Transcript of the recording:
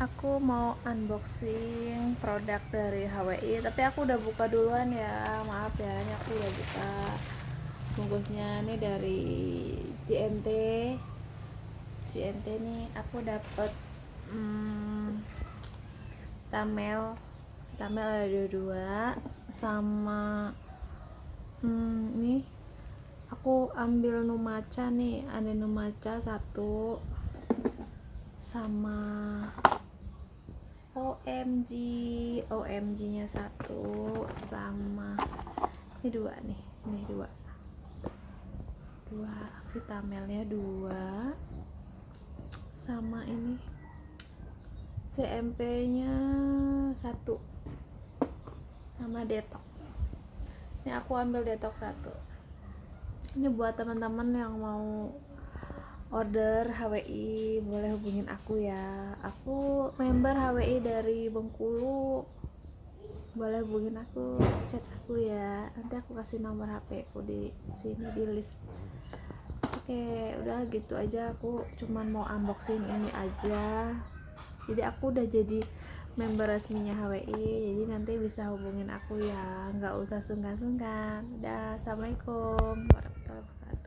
Aku mau unboxing produk dari HWI, tapi aku udah buka duluan ya. Maaf ya, ini aku udah buka bungkusnya nih dari JNT. JNT nih aku dapet tamel. Tamel ada dua sama nih aku ambil Numaca nih, ada Numaca satu sama OMG nya satu sama ini dua nih, ini dua Vitamelnya dua sama ini CMP nya satu sama Detox. Ini aku ambil Detox satu. Ini buat teman-teman yang mau order HWI boleh hubungin aku ya. Aku member HWI dari Bengkulu, boleh hubungin aku, chat aku ya. Nanti aku kasih nomor HP aku di sini di list. Oke, udah gitu aja. Aku cuman mau unboxing ini aja. Jadi aku udah jadi member resminya HWI, jadi nanti bisa hubungin aku ya, nggak usah sungkan-sungkan. Udah, assalamualaikum warahmatullahi wabarakatuh.